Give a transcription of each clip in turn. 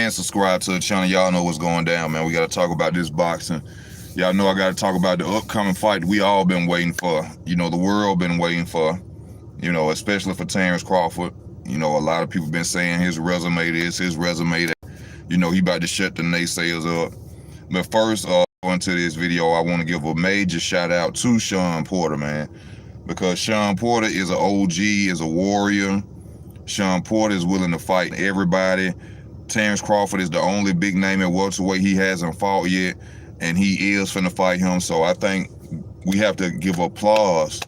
and subscribe to the channel. Y'all know what's going down, man. We got to talk about this boxing. Y'all know I got to talk about the upcoming fight we all been waiting for. You know, the world been waiting for, you know, especially for Terence Crawford. You know, a lot of people been saying his resume is his resume that, you know, he about to shut the naysayers up. But first, going to this video, I want to give a major shout out to Shawn Porter, man. Because Shawn Porter is an OG, is a warrior. Shawn Porter is willing to fight everybody. Terence Crawford is the only big name at welterweight he hasn't fought yet, and he is finna fight him. So I think we have to give applause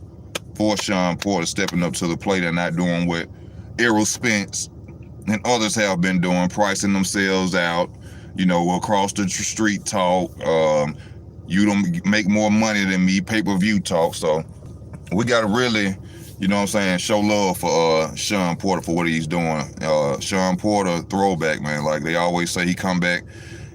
for Shawn Porter stepping up to the plate and not doing what Errol Spence and others have been doing, pricing themselves out, you know, across the street talk. You don't make more money than me, pay-per-view talk. So we got to really, you know what I'm saying, show love for Shawn Porter for what he's doing. Shawn Porter, throwback, man. Like they always say, he come back.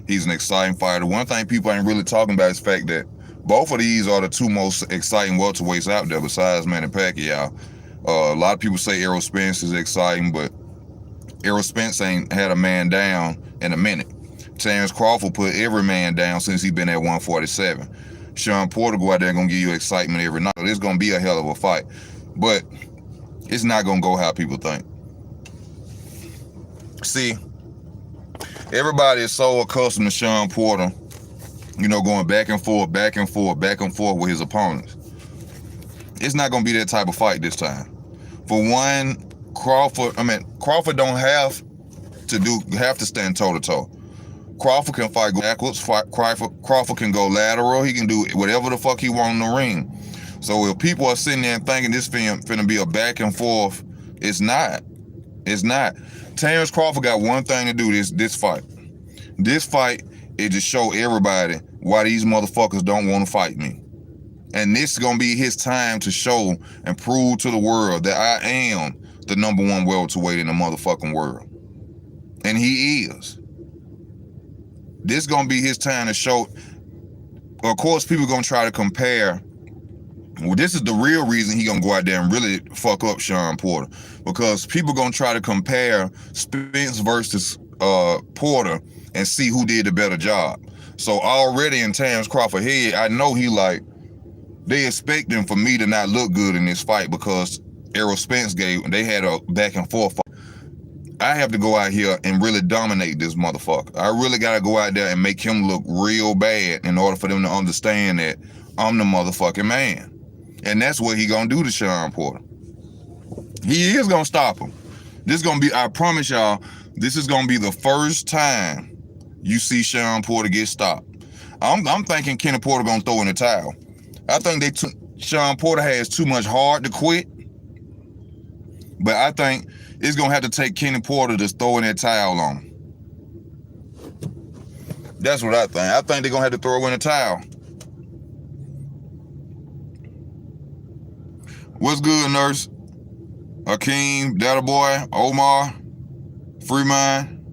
He's an exciting fighter. One thing people ain't really talking about is the fact that both of these are the two most exciting welterweights out there besides Manny Pacquiao. A lot of people say Errol Spence is exciting, but Errol Spence ain't had a man down in a minute. Terence Crawford put every man down since he been at 147. Shawn Porter go out there and gonna give you excitement every night. It's gonna be a hell of a fight, but it's not gonna go how people think. See, everybody is so accustomed to Shawn Porter, you know, going back and forth, back and forth, back and forth with his opponents. It's not gonna be that type of fight this time. For one, Crawford don't have to stand toe to toe. Crawford can fight backwards. Crawford can go lateral. He can do whatever the fuck he want in the ring. So if people are sitting there and thinking this finna be a back and forth, it's not. It's not. Terence Crawford got one thing to do this fight. This fight is to show everybody why these motherfuckers don't want to fight me. And this is gonna be his time to show and prove to the world that I am the #1 welterweight in the motherfucking world. And he is. This gonna be his time to show. Of course, people gonna try to compare. Well, this is the real reason he gonna go out there and really fuck up Shawn Porter, because people gonna try to compare Spence versus Porter and see who did the better job. So already in Terence Crawford's head, I know he like, they expecting for me to not look good in this fight because Errol Spence they had a back and forth fight. I have to go out here and really dominate this motherfucker. I really got to go out there and make him look real bad in order for them to understand that I'm the motherfucking man. And that's what he gonna do to Shawn Porter. He is gonna stop him. This is gonna be, I promise y'all, this is gonna be the first time you see Shawn Porter get stopped. I'm thinking Kenny Porter gonna throw in the towel. I think Shawn Porter has too much heart to quit. But I think it's gonna have to take Kenny Porter to throw in that towel on him. That's what I think. I think they're gonna have to throw in the towel. What's good, Nurse? Akeem, Data Boy, Omar, Freeman.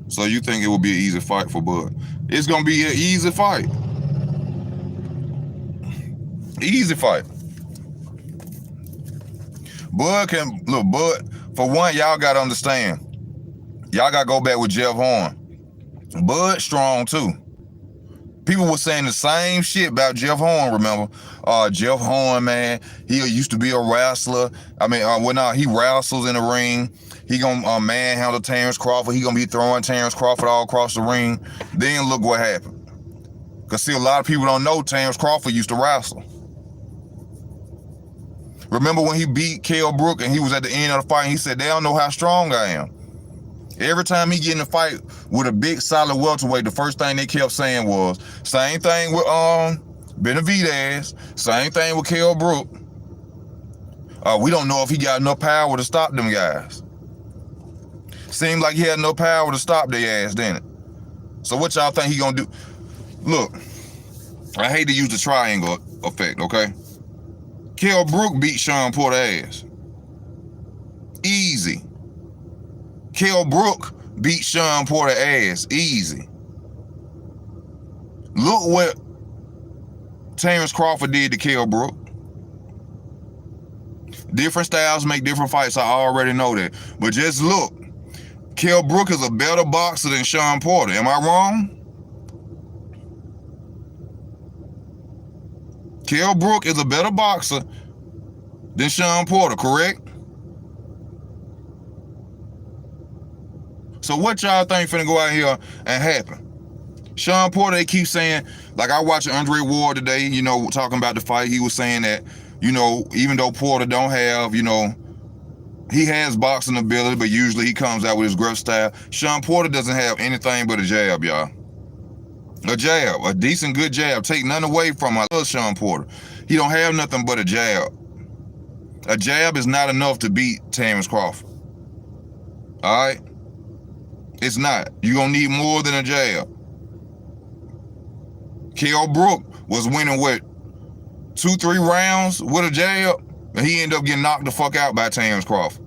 So you think it will be an easy fight for Bud? It's gonna be an easy fight. Easy fight. Bud can, look, Bud, for one, y'all gotta understand. Y'all gotta go back with Jeff Horn. Bud strong too. People were saying the same shit about Jeff Horn, remember? Jeff Horn, man, he used to be a wrestler. I mean, he wrestles in the ring. He gonna manhandle Terence Crawford. He gonna be throwing Terence Crawford all across the ring. Then look what happened. Cause see, a lot of people don't know Terence Crawford used to wrestle. Remember when he beat Kell Brook and he was at the end of the fight and he said, they don't know how strong I am. Every time he get in a fight with a big solid welterweight, the first thing they kept saying was, same thing with Benavidez, same thing with Kell Brook. We don't know if he got enough power to stop them guys. Seemed like he had no power to stop their ass, didn't it? So what y'all think he gonna do? Look, I hate to use the triangle effect, okay? Kell Brook beat Shawn Porter ass. Easy. Kell Brook beat Shawn Porter ass. Easy. Look what Terence Crawford did to Kell Brook. Different styles make different fights. I already know that. But just look. Kell Brook is a better boxer than Shawn Porter. Am I wrong? Kell Brook is a better boxer than Shawn Porter, correct? So what y'all think finna go out here and happen? Shawn Porter, they keep saying, like I watched Andre Ward today, you know, talking about the fight. He was saying that, you know, even though Porter don't have, you know, he has boxing ability, but usually he comes out with his grip style. Shawn Porter doesn't have anything but a jab, y'all. A jab, a decent, good jab. Take none away from I love Shawn Porter. He don't have nothing but a jab. A jab is not enough to beat Terence Crawford. All right? It's not. You're going to need more than a jab. Kell Brook was winning, what, 2-3 rounds with a jab, and he ended up getting knocked the fuck out by Terence Crawford.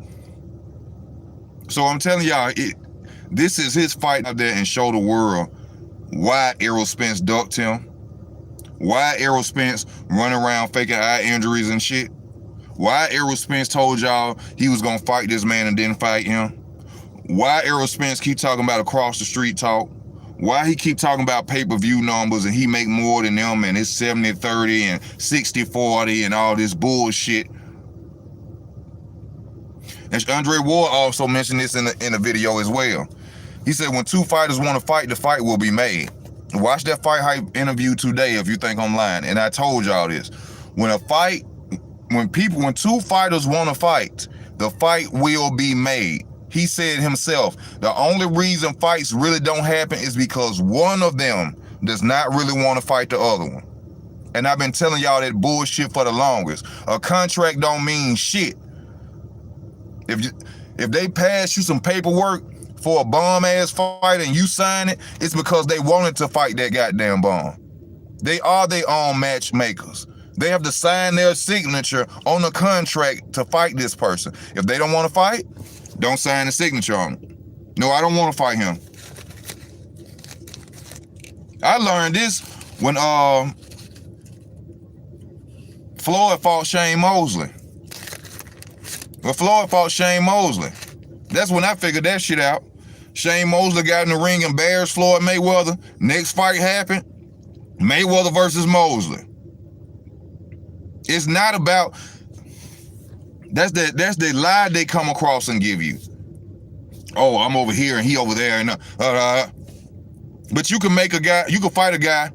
So I'm telling y'all, this is his fight out there and show the world why Errol Spence ducked him, why Errol Spence running around faking eye injuries and shit, why Errol Spence told y'all he was gonna fight this man and didn't fight him, why Errol Spence keep talking about across the street talk, why he keep talking about pay-per-view numbers and he make more than them and it's 70-30 and 60-40 and all this bullshit. And Andre Ward also mentioned this in the video as well. He said when two fighters want to fight, the fight will be made. Watch that Fight Hype interview today if you think I'm lying. And I told y'all this. When two fighters want to fight, the fight will be made. He said himself, the only reason fights really don't happen is because one of them does not really want to fight the other one. And I've been telling y'all that bullshit for the longest. A contract don't mean shit. If they pass you some paperwork for a bum-ass fight and you sign it, it's because they wanted to fight that goddamn bum. They are their own matchmakers. They have to sign their signature on the contract to fight this person. If they don't want to fight, don't sign the signature on it. No, I don't want to fight him. I learned this when Floyd fought Shane Mosley. When Floyd fought Shane Mosley, that's when I figured that shit out. Shane Mosley got in the ring and embarrassed Floyd Mayweather. Next fight happened, Mayweather versus Mosley. It's not about, that's the lie they come across and give you. Oh, I'm over here and he over there and but you can make a guy, you can fight a guy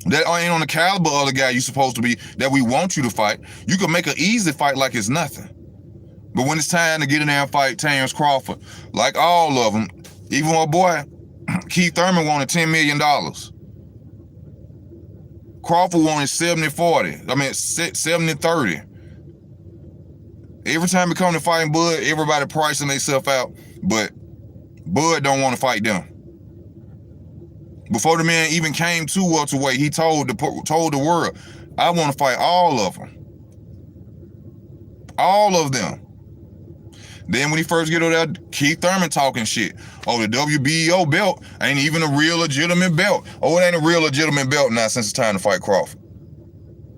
that ain't on the caliber of the guy you're supposed to be, that we want you to fight. You can make an easy fight like it's nothing. But when it's time to get in there and fight Terence Crawford, like all of them, even my boy, Keith Thurman wanted $10 million. Crawford wanted 70-40. I mean, 70-30. Every time it come to fighting Bud, everybody pricing themselves out, but Bud don't want to fight them. Before the man even came to welterweight, he told the world, I want to fight all of them. All of them. Then when he first get over there, Keith Thurman talking shit. Oh, the WBO belt ain't even a real legitimate belt. Oh, it ain't a real legitimate belt now since it's time to fight Crawford.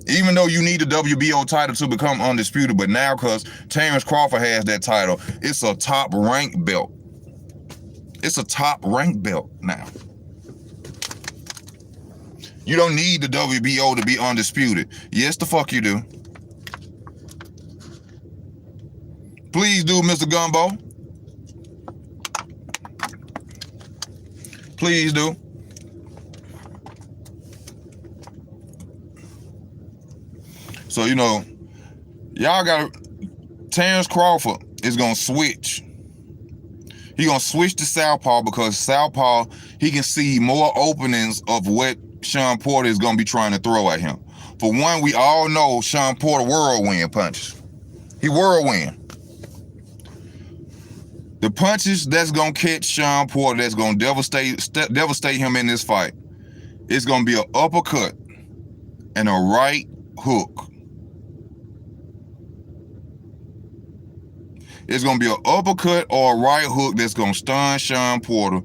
Even though you need the WBO title to become undisputed, but now because Terence Crawford has that title, it's a top rank belt. It's a top rank belt now. You don't need the WBO to be undisputed. Yes, the fuck you do. Please do, Mr. Gumbo. Please do. So, you know, y'all got Terence Crawford is going to switch. He going to switch to southpaw because southpaw, he can see more openings of what Shawn Porter is going to be trying to throw at him. For one, we all know Shawn Porter whirlwind punches. He whirlwind. The punches that's going to catch Shawn Porter, that's going to devastate him in this fight, it's going to be an uppercut and a right hook. It's going to be an uppercut or a right hook that's going to stun Shawn Porter.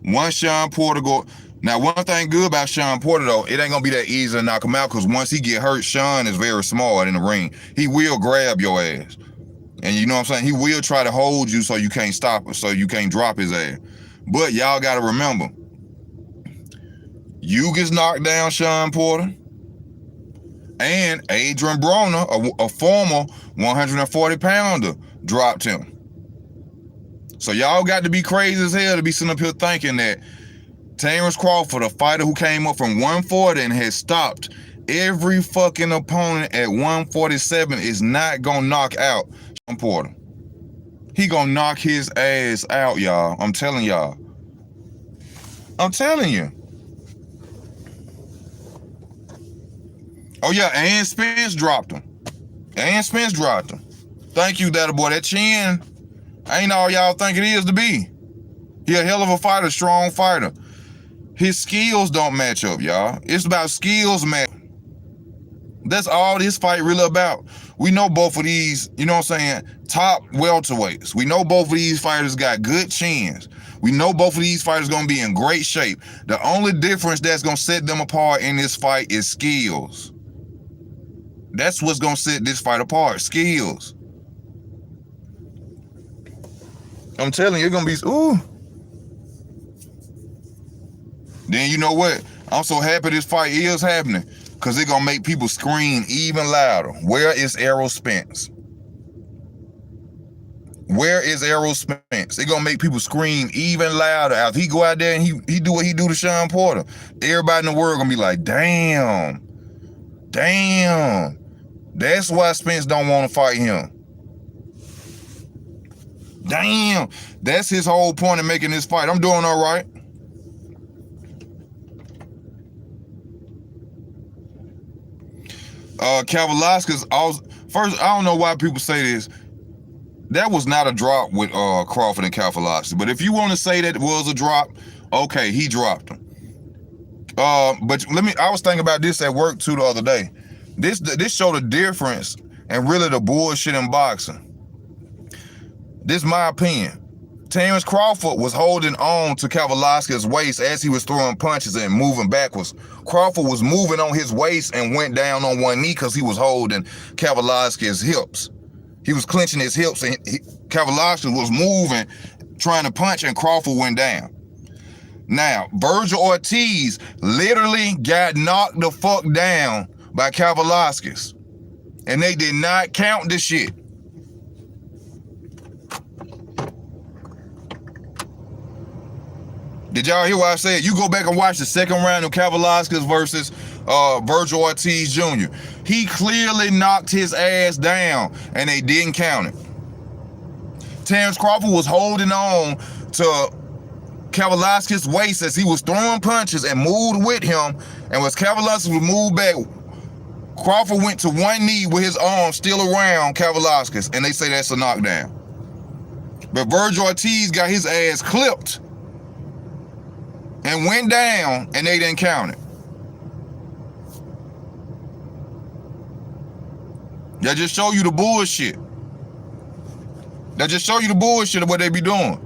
Once Shawn Porter go... Now, one thing good about Shawn Porter, though, it ain't going to be that easy to knock him out because once he get hurt, Shawn is very small in the ring. He will grab your ass. And you know what I'm saying? He will try to hold you so you can't stop it, so you can't drop his ass. But y'all got to remember, you gets knocked down, Shawn Porter, and Adrian Broner, a former 140-pounder, dropped him. So y'all got to be crazy as hell to be sitting up here thinking that Terence Crawford, a fighter who came up from 140 and has stopped every fucking opponent at 147, is not gonna knock out Shawn Porter. He gonna knock his ass out, y'all. I'm telling y'all. I'm telling you. Oh yeah, and Spence dropped him. And Spence dropped him. Thank you, that boy. That chin ain't all y'all think it is to be. He a hell of a fighter, strong fighter. His skills don't match up, y'all. It's about skills match. That's all this fight really about. We know both of these, you know what I'm saying, top welterweights. We know both of these fighters got good chins. We know both of these fighters gonna be in great shape. The only difference that's gonna set them apart in this fight is skills. That's what's gonna set this fight apart, skills. I'm telling you, it's gonna be, ooh. Then you know what? I'm so happy this fight is happening, because it's gonna make people scream even louder. Where is Errol Spence? Where is Errol Spence? It's gonna make people scream even louder. After he go out there and he do what he do to Shawn Porter, everybody in the world gonna be like, damn. That's why Spence don't want to fight him. Damn. That's his whole point of making this fight. I'm doing all right. Kavaliauskas, first, I don't know why people say this. That was not a drop with Crawford and Kavaliauskas. But if you want to say that it was a drop, okay, he dropped him. But I was thinking about this at work too the other day. This showed a difference and really the bullshit in boxing. This is my opinion. Terence Crawford was holding on to Kavaliauskas' waist as he was throwing punches and moving backwards. Crawford was moving on his waist and went down on one knee because he was holding Kavaliauskas' hips. He was clenching his hips, and Kavaliauskas was moving, trying to punch, and Crawford went down. Now, Virgil Ortiz literally got knocked the fuck down by Kavaliauskas, and they did not count this shit. Did y'all hear what I said? You go back and watch the second round of Kavaliauskas versus Virgil Ortiz Jr. He clearly knocked his ass down, and they didn't count it. Terence Crawford was holding on to Kavaliauskas' waist as he was throwing punches and moved with him, and as Kavaliauskas was moved back, Crawford went to one knee with his arm still around Kavaliauskas, and they say that's a knockdown. But Virgil Ortiz got his ass clipped and went down, and they didn't count it. That just show you the bullshit. That just show you the bullshit of what they be doing.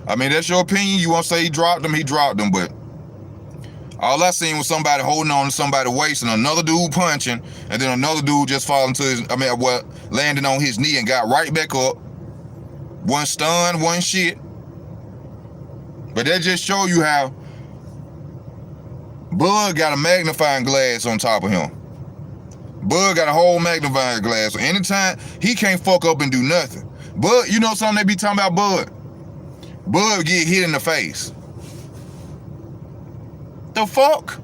I mean, that's your opinion. You want to say he dropped them, but all I seen was somebody holding on to somebody's waist and another dude punching, and then another dude just falling to his, landing on his knee and got right back up. One stunned, one shit. But that just show you how Bud got a magnifying glass on top of him. Bud got a whole magnifying glass. So anytime, he can't fuck up and do nothing. Bud, you know something they be talking about Bud? Bud get hit in the face. The fuck?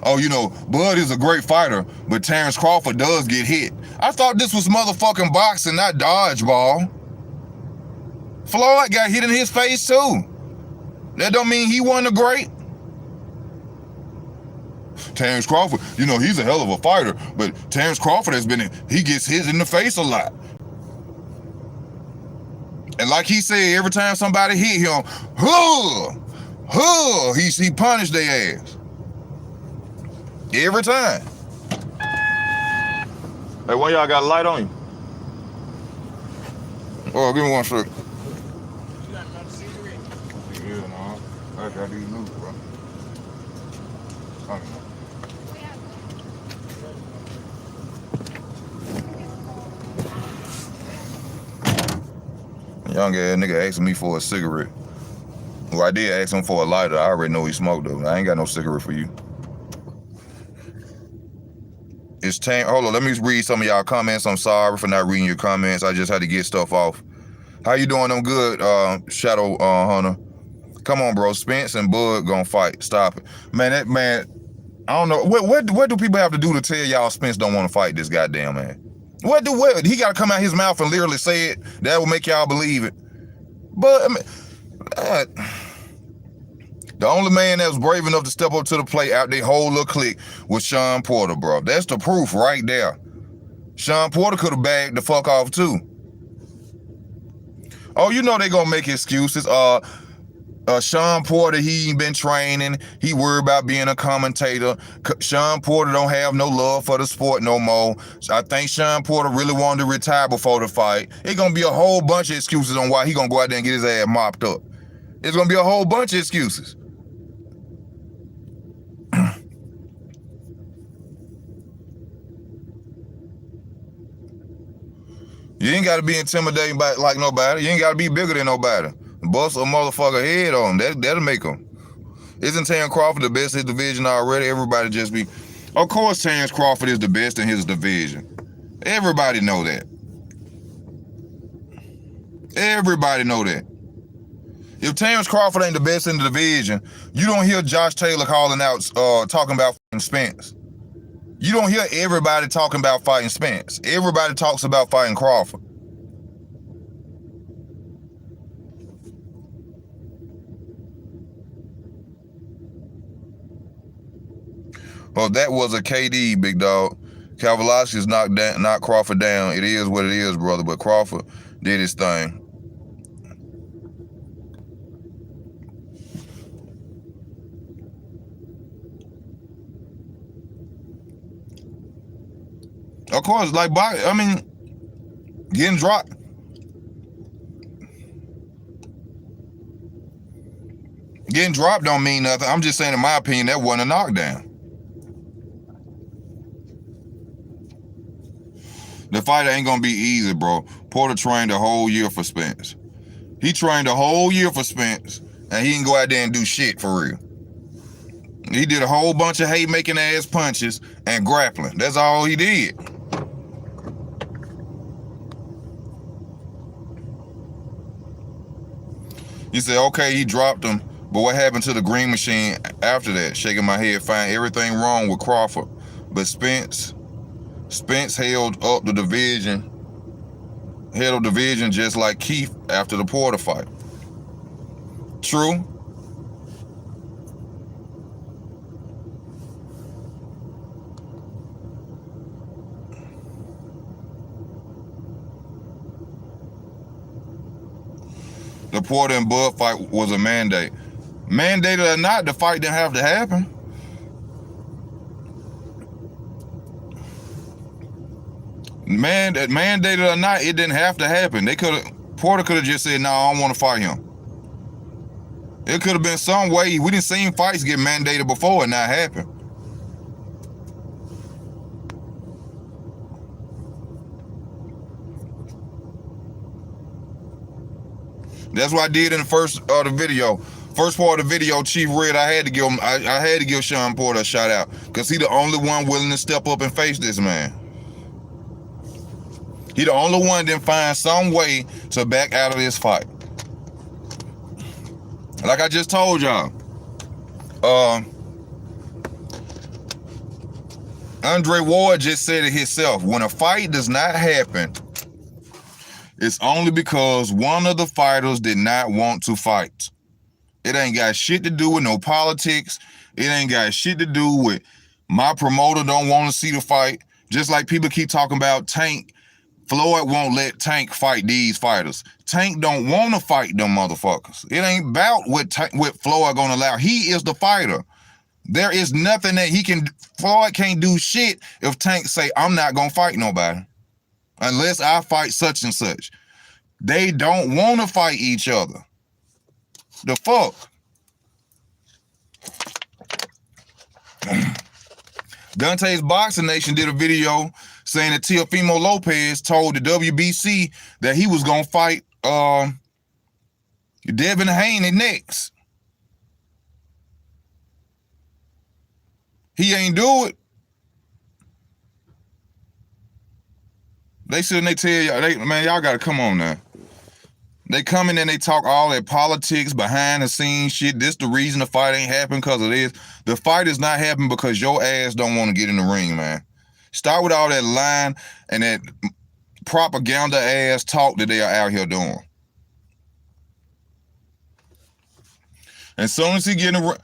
Oh, you know, Bud is a great fighter, but Terence Crawford does get hit. I thought this was motherfucking boxing, not dodgeball. Floyd got hit in his face too. That don't mean he wasn't a great. Terence Crawford, you know, he's a hell of a fighter, but Terence Crawford he gets hit in the face a lot. And like he said, every time somebody hit him, he punished their ass. Every time. Hey, one of y'all got a light on you? Oh, give me one second. You got another cigarette? Yeah, no. I got these loose, bro. Young ass nigga asking me for a cigarette. Well, I did ask him for a lighter. I already know he smoked though. I ain't got no cigarette for you. It's Terence. Hold on, let me read some of y'all comments. I'm sorry for not reading your comments. I just had to get stuff off. How you doing? I'm good, Shadow Hunter. Come on, bro. Spence and Bud gonna fight. Stop it. Man, that man, I don't know. What do people have to do to tell y'all Spence don't want to fight this goddamn man? What he gotta come out his mouth and literally say it? That will make y'all believe it. But I mean, the only man that was brave enough to step up to the plate out their whole little clique was Shawn Porter, bro. That's the proof right there. Shawn Porter could have bagged the fuck off too. Oh, you know they gonna make excuses. Shawn Porter, he ain't been training. He worried about being a commentator. Shawn Porter don't have no love for the sport no more. So I think Shawn Porter really wanted to retire before the fight. It's gonna be a whole bunch of excuses on why he gonna go out there and get his ass mopped up. It's gonna be a whole bunch of excuses. You ain't gotta be intimidated by like nobody. You ain't gotta be bigger than nobody. Bust a motherfucker head on him. That'll make him. Isn't Terence Crawford the best in his division already? Everybody just be... Of course Terence Crawford is the best in his division. Everybody know that. Everybody know that. If Terence Crawford ain't the best in the division, you don't hear Josh Taylor calling out, talking about Spence. You don't hear everybody talking about fighting Spence. Everybody talks about fighting Crawford. Well, that was a KD, big dog. Kavaliauskis knocked Crawford down. It is what it is, brother, but Crawford did his thing. Of course, like, I mean, getting dropped. Getting dropped don't mean nothing. I'm just saying, in my opinion, that wasn't a knockdown. The fight ain't gonna be easy, bro. Porter trained a whole year for Spence. He trained a whole year for Spence, and he didn't go out there and do shit for real. He did a whole bunch of haymaking ass punches and grappling. That's all he did. You say, okay, he dropped him, but what happened to the green machine after that? Shaking my head, find everything wrong with Crawford. But Spence held up the division, just like Keith after the Porter fight. True. The Porter and Bud fight was a mandate. Mandated or not, the fight didn't have to happen. Mandated or not, it didn't have to happen. Porter could have just said, no, I don't want to fight him. It could have been some way. We didn't see fights get mandated before and not happen. That's what I did in the first part of the video. First part of the video, Chief Red, I had to give him, I had to give Shawn Porter a shout out because he the only one willing to step up and face this man. He the only one that find some way to back out of this fight. Like I just told y'all, Andre Ward just said it himself. When a fight does not happen, it's only because one of the fighters did not want to fight. It ain't got shit to do with no politics. It ain't got shit to do with my promoter don't want to see the fight. Just like people keep talking about Tank. Floyd won't let Tank fight these fighters. Tank don't want to fight them motherfuckers. It ain't about what Floyd gonna allow. He is the fighter. There is nothing that Floyd can't do shit if Tank say, I'm not gonna fight nobody unless I fight such and such. They don't want to fight each other. The fuck? Dante's Boxing Nation did a video saying that Teofimo Lopez told the WBC that he was gonna fight Devin Haney next. He ain't do it. They sit and they tell y'all, man, y'all gotta come on now. They come in and they talk all that politics, behind the scenes shit. This the reason the fight ain't happening because of this. The fight is not happening because your ass don't want to get in the ring, man. Start with all that line and that propaganda ass talk that they are out here doing. And soon as he get in the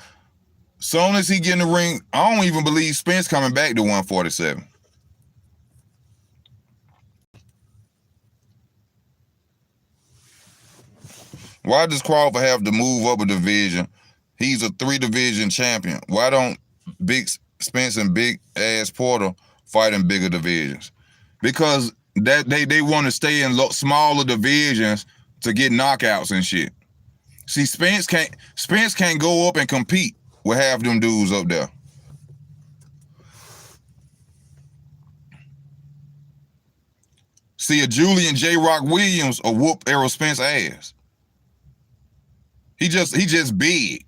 ring, I don't even believe Spence coming back to 147. Why does Crawford have to move up a division? He's a 3-division champion. Why don't Big Spence and Big Ass Porter fight in bigger divisions? Because that they want to stay in smaller divisions to get knockouts and shit. See, Spence can't go up and compete with half them dudes up there. See, a Julian J. Rock Williams will whoop Errol Spence ass. He just big.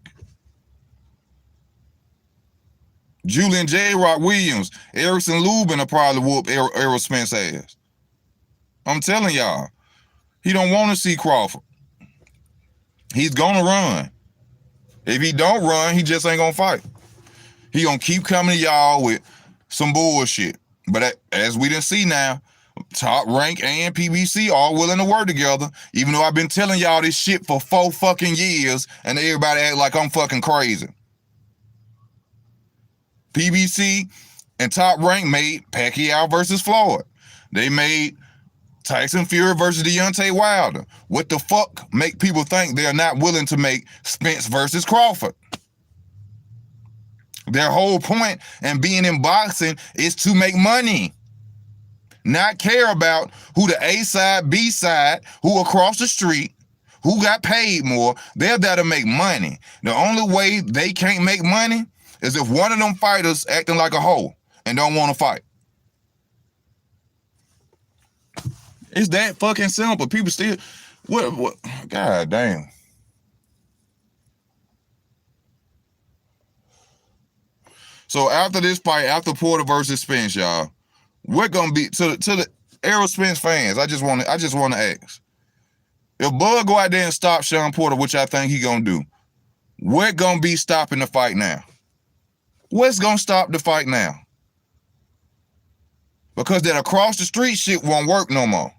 Julian J. Rock Williams, Erickson Lubin will probably whoop Errol Spence ass. I'm telling y'all, he don't want to see Crawford. He's gonna run. If he don't run, he just ain't gonna fight. He gonna keep coming to y'all with some bullshit. But as we done see now, Top Rank and PBC all willing to work together, even though I've been telling y'all this shit for 4 fucking years and everybody act like I'm fucking crazy. PBC and Top Rank made Pacquiao versus Floyd. They made Tyson Fury versus Deontay Wilder. What the fuck make people think they're not willing to make Spence versus Crawford? Their whole point in being in boxing is to make money. Not care about who the A side, B side, who across the street, who got paid more. They're there to make money. The only way they can't make money is if one of them fighters acting like a hoe and don't want to fight. It's that fucking simple. People still, what? God damn. So after this fight, after Porter versus Spence, y'all, we're gonna be to the Errol Spence fans. I just want to ask: if Bud go out there and stop Shawn Porter, which I think he gonna do, we're gonna be stopping the fight now. What's gonna stop the fight now? Because that across the street shit won't work no more.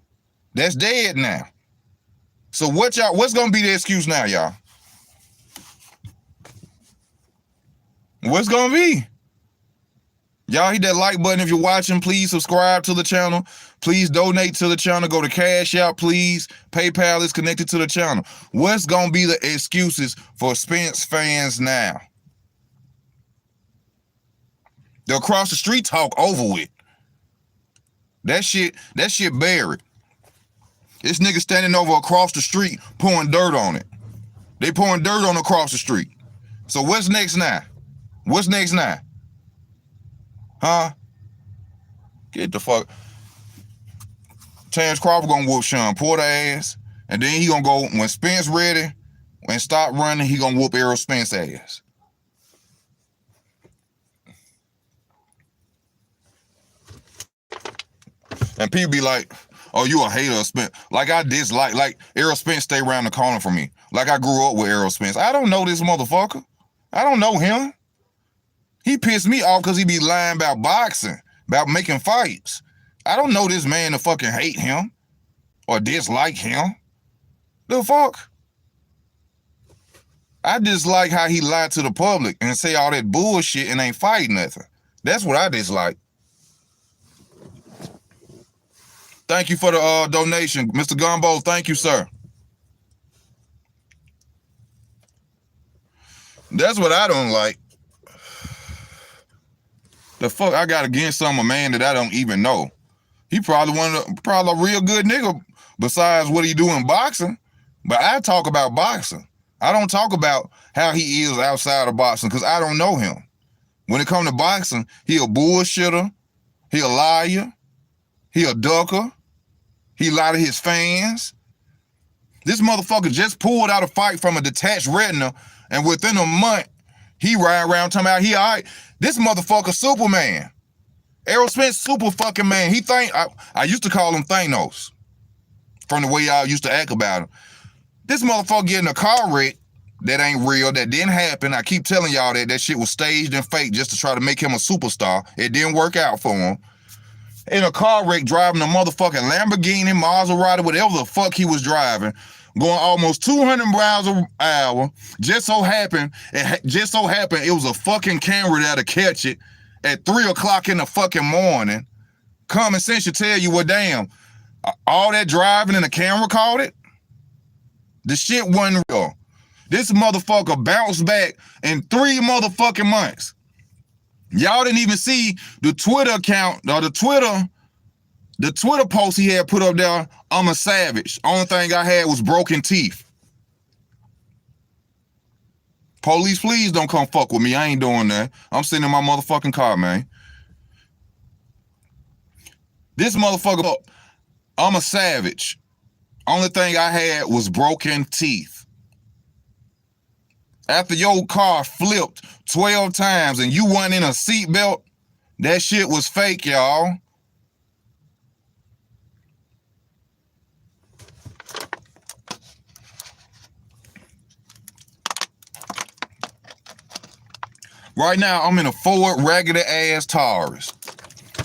That's dead now. So what's gonna be the excuse now, y'all? What's gonna be? Y'all hit that like button if you're watching. Please subscribe to the channel. Please donate to the channel. Go to Cash App, please. PayPal is connected to the channel. What's going to be the excuses for Spence fans now? The across the street talk over with. That shit buried. This nigga standing over across the street pouring dirt on it. They pouring dirt on across the street. So what's next now? What's next now? Huh? Get the fuck. Terence Crawford gonna whoop Shawn Porter ass. And then he gonna go, when Spence ready, when stop running, he gonna whoop Errol Spence ass. And people be like, oh, you a hater of Spence. Like I dislike, like Errol Spence stay around the corner from me. Like I grew up with Errol Spence. I don't know this motherfucker. I don't know him. He pissed me off because he be lying about boxing, about making fights. I don't know this man to fucking hate him or dislike him. The fuck? I dislike how he lied to the public and say all that bullshit and ain't fight nothing. That's what I dislike. Thank you for the donation. Mr. Gumbo, thank you, sir. That's what I don't like. The fuck I got against a man that I don't even know. He probably a real good nigga besides what he do in boxing. But I talk about boxing. I don't talk about how he is outside of boxing because I don't know him. When it comes to boxing, he a bullshitter, he a liar, he a ducker, he lie to his fans. This motherfucker just pulled out a fight from a detached retina, and within a month, he ride around talking about he all right. This motherfucker Superman. Errol Spence super fucking man. He think, I used to call him Thanos from the way y'all used to act about him. This motherfucker getting a car wreck that ain't real, that didn't happen. I keep telling y'all that shit was staged and fake just to try to make him a superstar. It didn't work out for him. In a car wreck driving a motherfucking Lamborghini, Maserati, whatever the fuck he was driving, going almost 200 miles an hour. Just so happened it was a fucking camera that'll catch it at 3 o'clock in the fucking morning. Common sense should tell you, well, damn, all that driving and the camera caught it? The shit wasn't real. This motherfucker bounced back in 3 motherfucking months. Y'all didn't even see the Twitter account or the Twitter post he had put up there. I'm a savage. Only thing I had was broken teeth. Police, please don't come fuck with me. I ain't doing that. I'm sitting in my motherfucking car, man. This motherfucker, I'm a savage. Only thing I had was broken teeth. After your car flipped 12 times and you weren't in a seatbelt, that shit was fake, y'all. Right now, I'm in a Ford raggedy ass Taurus.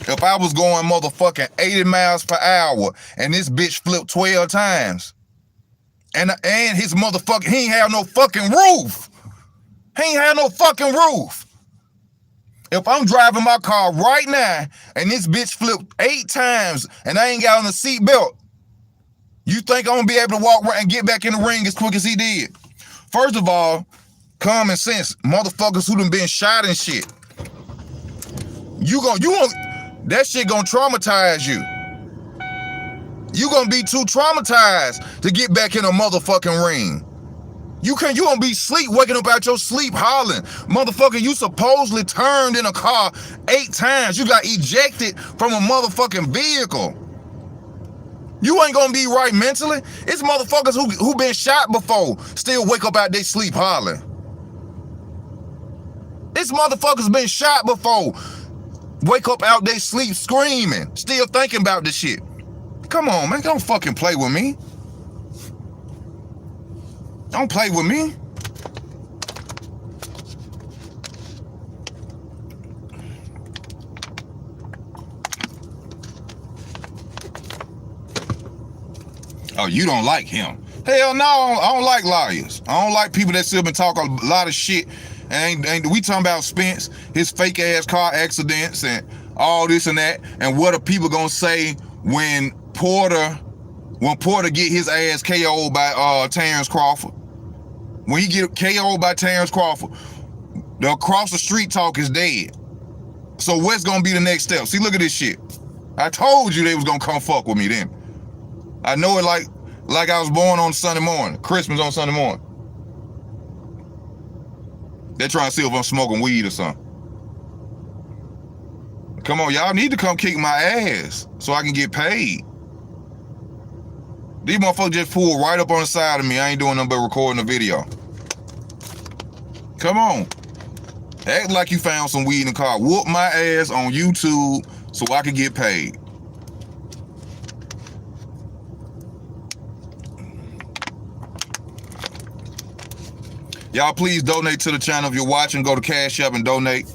If I was going motherfucking 80 miles per hour and this bitch flipped 12 times, and his motherfucking, he ain't have no fucking roof. He ain't have no fucking roof. If I'm driving my car right now and this bitch flipped 8 times and I ain't got on the seatbelt, you think I'm gonna be able to walk around and get back in the ring as quick as he did? First of all, common sense, motherfuckers who done been shot and shit. That shit gonna traumatize you. You gonna be too traumatized to get back in a motherfucking ring. You gonna be waking up out your sleep hollering. Motherfucker, you supposedly turned in a car 8 times. You got ejected from a motherfucking vehicle. You ain't gonna be right mentally. It's motherfuckers who been shot before still wake up out their sleep hollering. This motherfuckers been shot before wake up out their sleep screaming, still thinking about this shit. Come on, man, don't fucking play with me. Don't play with me. Oh, you don't like him? Hell no, I don't like liars. I don't like people that still been talking a lot of shit. And we talking about Spence, his fake ass car accidents and all this and that. And what are people gonna say when Porter get his ass KO'd by Terence Crawford? When he get KO'd by Terence Crawford, the across the street talk is dead. So what's gonna be the next step? See, look at this shit. I told you they was gonna come fuck with me then. I know it like I was born on Sunday morning, Christmas on Sunday morning. They're trying to see if I'm smoking weed or something. Come on, y'all need to come kick my ass so I can get paid. These motherfuckers just pulled right up on the side of me. I ain't doing nothing but recording a video. Come on. Act like you found some weed in the car. Whoop my ass on YouTube so I can get paid. Y'all please donate to the channel. If you're watching, go to Cash App and donate.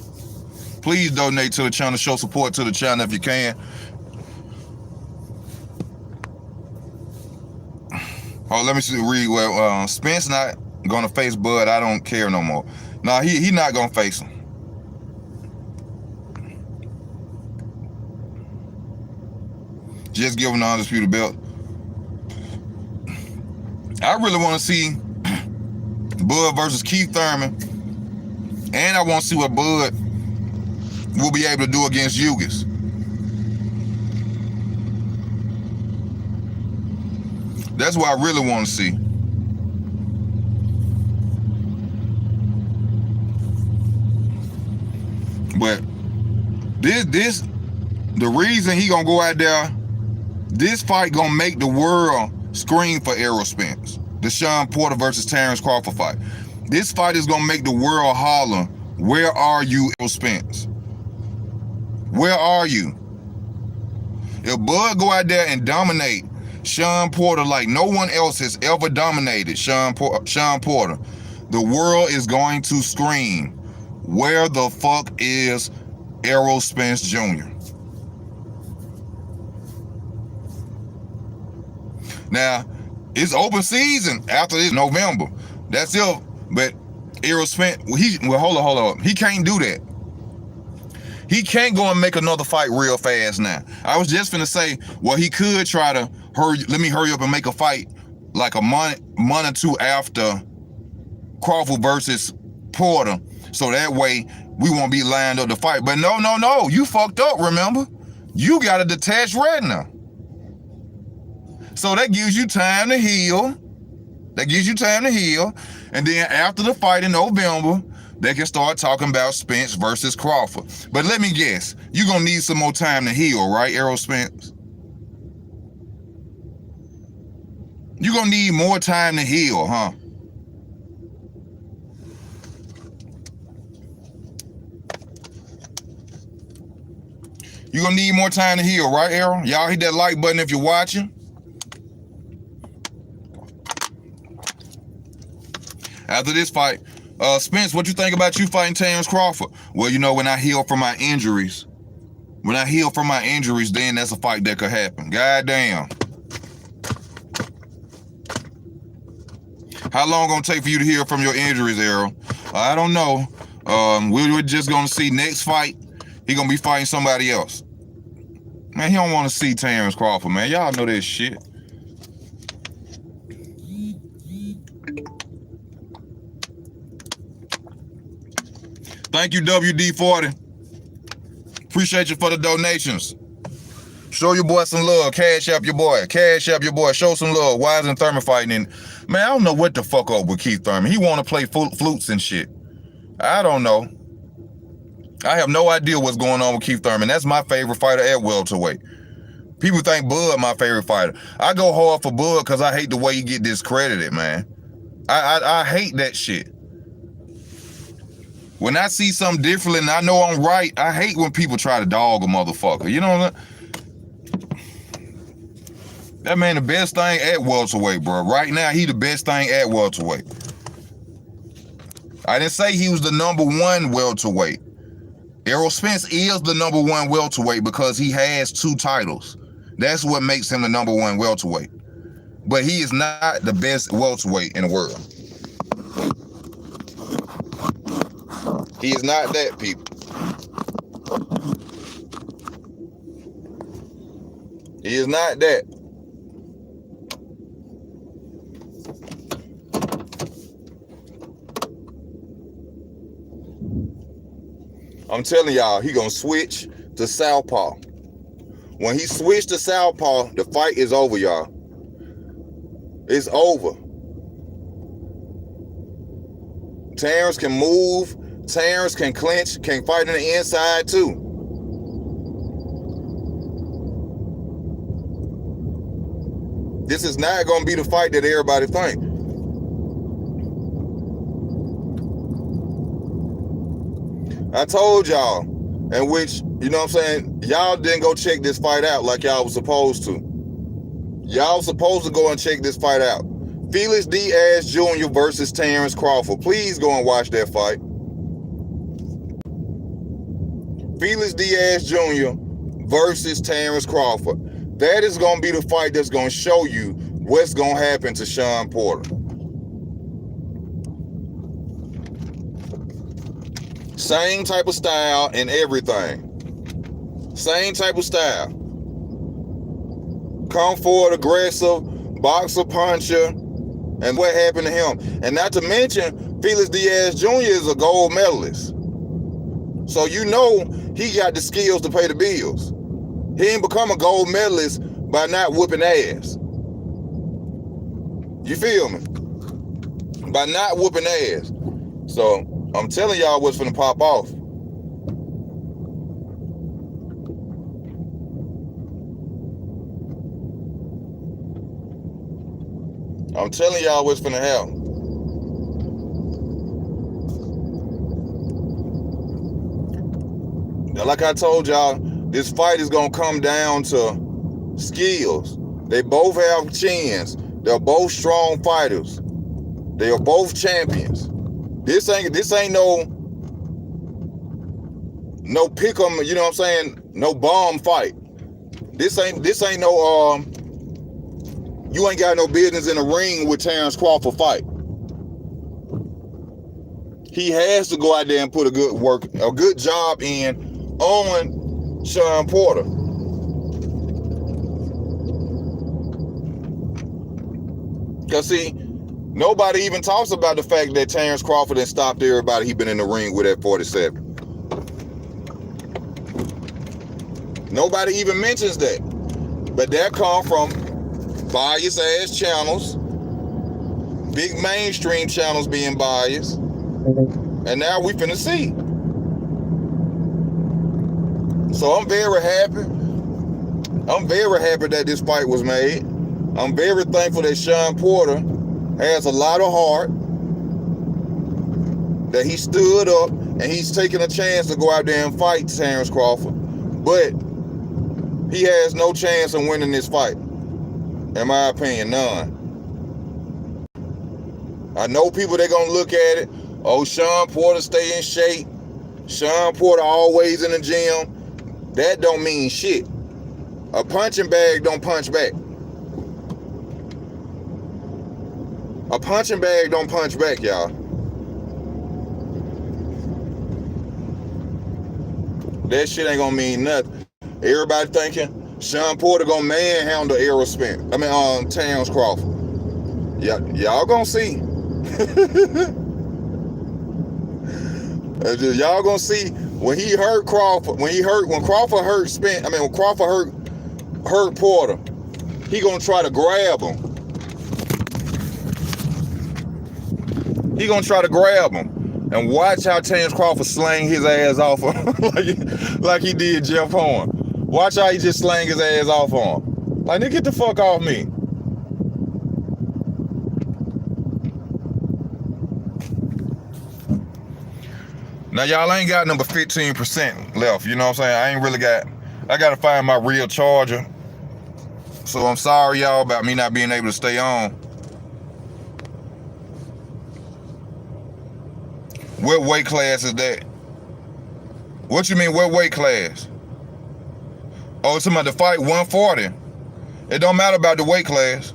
Please donate to the channel. Show support to the channel if you can. Oh, let me see. Read well. Spence not gonna face Bud. I don't care no more. Nah, he not gonna face him. Just give him the undisputed belt. I really want to see Bud versus Keith Thurman, and I want to see what Bud will be able to do against Yugas. That's what I really want to see. But the reason he gonna go out there, this fight gonna make the world scream for Errol Spence. The Shawn Porter versus Terence Crawford fight. This fight is gonna make the world holler, where are you, Errol Spence? Where are you? If Bud go out there and dominate Shawn Porter like no one else has ever dominated Shawn Porter, the world is going to scream, where the fuck is Errol Spence Jr.? Now, it's open season after this November. That's it. But Errol Spence, hold on. He can't do that. He can't go and make another fight real fast now. I was just finna say, well, he could try to let me hurry up and make a fight like a month or two after Crawford versus Porter, so that way we won't be lined up to fight. But no, you fucked up, remember? You got a detached retina. So that gives you time to heal. And then after the fight in November, they can start talking about Spence versus Crawford. But let me guess, you're going to need some more time to heal, right, Errol Spence? You're going to need more time to heal, huh? You're going to need more time to heal, right, Errol? Y'all hit that like button if you're watching. After this fight, Spence, what you think about you fighting Terence Crawford? Well, you know, when I heal from my injuries, then that's a fight that could happen. God damn. How long gonna take for you to heal from your injuries, Errol? I don't know. We're just gonna see next fight. He gonna be fighting somebody else. Man, he don't want to see Terence Crawford, man. Y'all know this shit. Thank you, WD-40. Appreciate you for the donations. Show your boy some love. Cash up your boy. Show some love. Why isn't Thurman fighting? Man, I don't know what the fuck up with Keith Thurman. He want to play flutes and shit. I don't know. I have no idea what's going on with Keith Thurman. That's my favorite fighter at welterweight. People think Bud my favorite fighter. I go hard for Bud because I hate the way he get discredited, man. I hate that shit. When I see something different and I know I'm right, I hate when people try to dog a motherfucker. You know what? That man the best thing at welterweight, bro. Right now, he the best thing at welterweight. I didn't say he was the #1 welterweight. Errol Spence is the #1 welterweight because he has 2 titles. That's what makes him the #1 welterweight. But he is not the best welterweight in the world. He is not that, people. He is not that. I'm telling y'all, he gonna switch to southpaw. When he switched to southpaw, the fight is over, y'all. It's over. Terence can move. Terence can clinch, can fight on the inside too. This is not going to be the fight that everybody think. I told y'all, in which, you know what I'm saying, y'all didn't go check this fight out like y'all was supposed to. Y'all was supposed to go and check this fight out. Felix Diaz Jr. versus Terence Crawford. Please go and watch that fight. Felix Diaz Jr. versus Terence Crawford. That is going to be the fight that's going to show you what's going to happen to Shawn Porter. Same type of style and everything. Same type of style. Come forward, aggressive, boxer, puncher, and what happened to him. And not to mention, Felix Diaz Jr. is a gold medalist. So you know he got the skills to pay the bills. He ain't become a gold medalist by not whooping ass. You feel me? By not whooping ass. So I'm telling y'all what's finna pop off. I'm telling y'all what's finna happen. Like I told y'all, this fight is gonna come down to skills. They both have chins. They're both strong fighters. They are both champions. This ain't no pick 'em, you know what I'm saying? No bomb fight. This ain't no you ain't got no business in the ring with Terence Crawford fight. He has to go out there and put a good job in on Shawn Porter. Cause see, nobody even talks about the fact that Terence Crawford has stopped everybody he been in the ring with at 47. Nobody even mentions that. But that come from biased ass channels, big mainstream channels being biased. And now we finna see. So I'm very happy. I'm very happy that this fight was made. I'm very thankful that Shawn Porter has a lot of heart, that he stood up and he's taking a chance to go out there and fight Terence Crawford. But he has no chance of winning this fight. In my opinion, none. I know people, they're going to look at it. Oh, Shawn Porter stay in shape. Shawn Porter always in the gym. That don't mean shit. A punching bag don't punch back. A punching bag don't punch back, y'all. That shit ain't gonna mean nothing. Everybody thinking Shawn Porter gonna manhandle Terence Crawford. Y'all gonna see. Y'all gonna see when he hurt Crawford. When Crawford hurt Porter, he gonna try to grab him. He gonna try to grab him. And watch how Terence Crawford slang his ass off like he did Jeff Horn. Watch how he just slang his ass off on him. Like, nigga, get the fuck off me. Now, y'all ain't got number 15% left. You know what I'm saying? I gotta find my real charger. So I'm sorry, y'all, about me not being able to stay on. What weight class is that? What you mean, what weight class? Oh, it's about the fight 140. It don't matter about the weight class.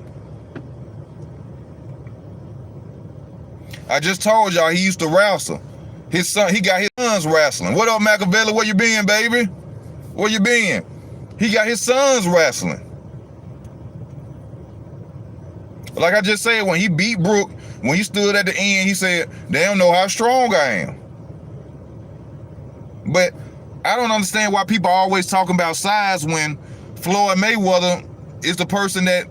I just told y'all he used to wrestle. His son, he got his sons wrestling. What up, Machiavelli? Where you been, baby? Where you been? He got his sons wrestling. Like I just said, when he beat Brook, when he stood at the end, he said, they don't know how strong I am. But I don't understand why people are always talking about size when Floyd Mayweather is the person that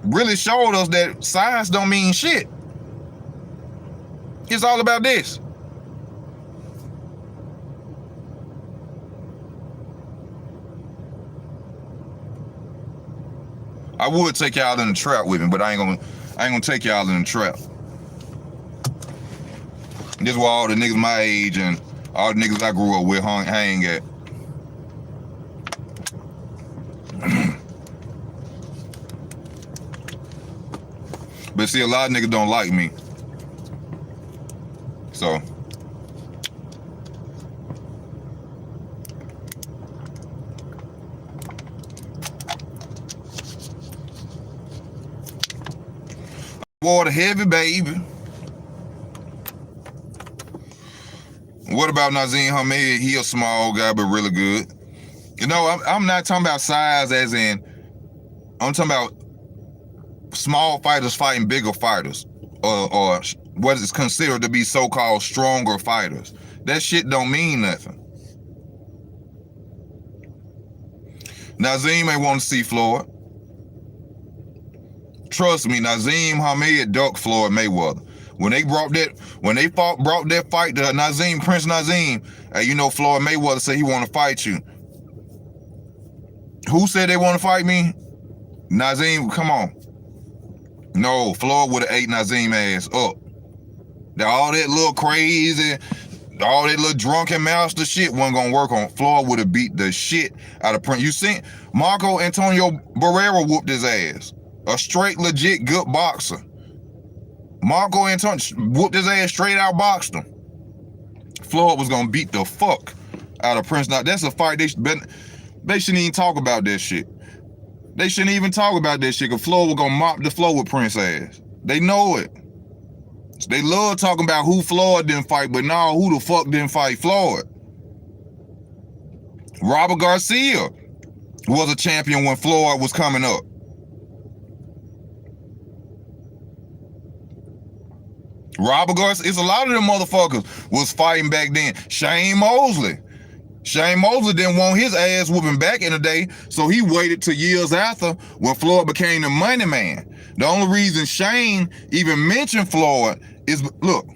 really showed us that size don't mean shit. It's all about this. I would take y'all in the trap with me, but I ain't gonna take y'all in the trap. This is where all the niggas my age and all the niggas I grew up with hang at. But see, a lot of niggas don't like me. So water heavy, baby. What about Nazim Hamed? He a small guy, but really good. You know, I'm not talking about size as in, I'm talking about small fighters fighting bigger fighters, or what is considered to be so-called stronger fighters. That shit don't mean nothing. Nazim ain't want to see Floyd. Trust me, Nazim Hamed ducked Floyd Mayweather. When they brought that fight to Nazim, Prince Nazim, you know, Floyd Mayweather said he want to fight you. Who said they want to fight me? Nazim, come on. No, Floyd would have ate Nazim ass up. All that little crazy, all that little drunken master shit wasn't gonna work on. Floyd would have beat the shit out of Prince. You seen Marco Antonio Barrera whooped his ass. A straight legit good boxer. Marco Antonio whooped his ass, straight out boxed him. Floyd was gonna beat the fuck out of Prince. Now that's a fight they shouldn't even talk about that shit. They shouldn't even talk about that shit, because Floyd was gonna mop the floor with Prince ass. They know it. They love talking about who Floyd didn't fight, but now who the fuck didn't fight Floyd? Robert Garcia was a champion when Floyd was coming up. Robert Garcia, it's a lot of them motherfuckers was fighting back then. Shane Mosley didn't want his ass whooping back in the day, so he waited till years after when Floyd became the money man. The only reason Shane even mentioned Floyd is, look,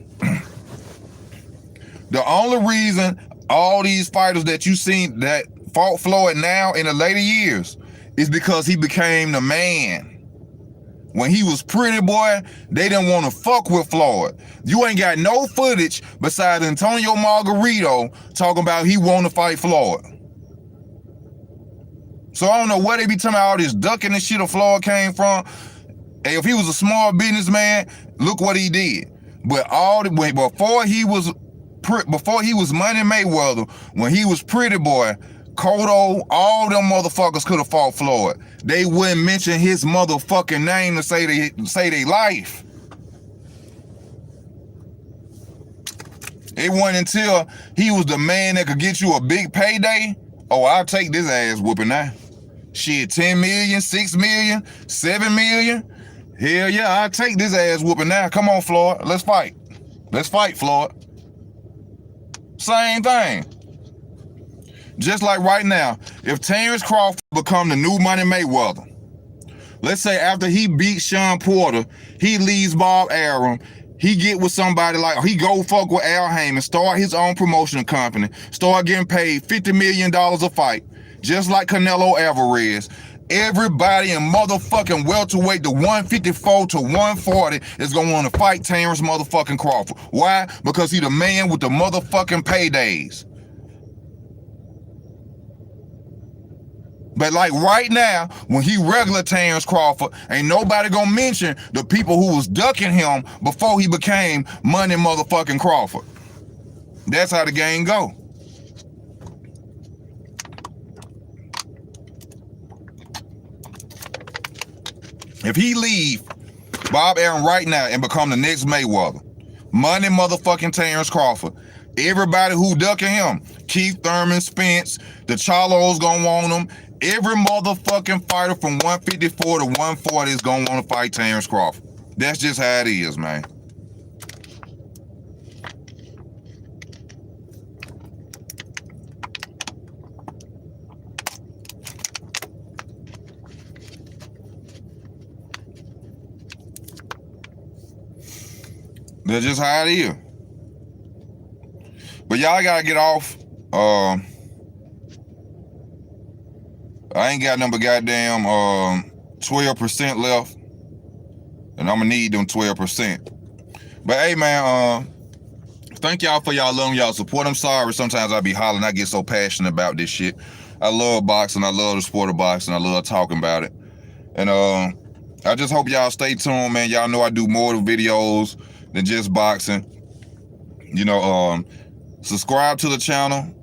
the only reason all these fighters that you seen that fought Floyd now in the later years is because he became the man. When he was Pretty Boy, they didn't want to fuck with Floyd. You ain't got no footage besides Antonio Margarito talking about he want to fight Floyd. So I don't know where they be talking about all this ducking and shit of Floyd came from. Hey, if he was a small businessman, look what he did. But all the way before he was Money Mayweather, when he was Pretty Boy, Cotto, all them motherfuckers could have fought Floyd. They wouldn't mention his motherfucking name to say they life. It wasn't until he was the man that could get you a big payday. Oh, I'll take this ass whooping now. Shit, 10 million, 6 million, 7 million. Hell yeah, I'll take this ass whooping now. Come on, Floyd, let's fight. Let's fight, Floyd. Same thing. Just like right now, if Terence Crawford become the new Money Mayweather, let's say after he beats Shawn Porter, he leaves Bob Arum, he get with somebody like, he go fuck with Al Heyman, start his own promotion company, start getting paid $50 million a fight, just like Canelo Alvarez. Everybody in motherfucking welterweight, the 154 to 140, is gonna want to fight Terence motherfucking Crawford. Why? Because he the man with the motherfucking paydays. But like right now, when he regular Terence Crawford, ain't nobody gonna mention the people who was ducking him before he became Money motherfucking Crawford. That's how the game go. If he leave Bob Arum right now and become the next Mayweather, Money motherfucking Terence Crawford, everybody who ducking him, Keith Thurman, Spence, the Charlos gonna want him. Every motherfucking fighter from 154 to 140 is gonna want to fight Terence Crawford. That's just how it is, man. That's just how it is. But y'all gotta get off. I ain't got number goddamn 12% left, and I'm gonna need them 12%. But hey, man, thank y'all for y'all love and y'all support. I'm sorry sometimes I be hollering. I get so passionate about this shit. I love boxing. I love the sport of boxing. I love talking about it. And I just hope y'all stay tuned, man. Y'all know I do more videos than just boxing. You know, subscribe to the channel,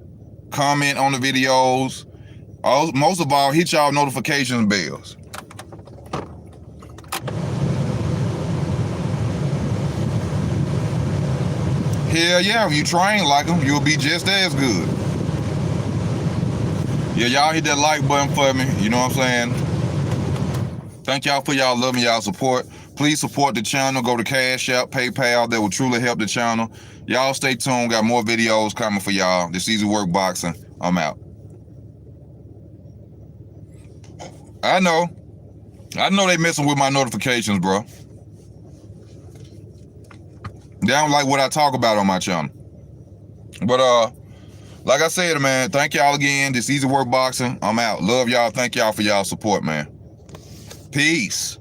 comment on the videos. Most of all, hit y'all notification bells. Hell yeah, if you train like them, you'll be just as good. Yeah, y'all hit that like button for me. You know what I'm saying? Thank y'all for y'all love and y'all support. Please support the channel. Go to Cash App, PayPal. That will truly help the channel. Y'all stay tuned. Got more videos coming for y'all. This Easy Work Boxing. I'm out. I know they messing with my notifications, bro. They don't like what I talk about on my channel. But like I said, man, thank y'all again. This Easy Work Boxing. I'm out. Love y'all. Thank y'all for y'all support, man. Peace.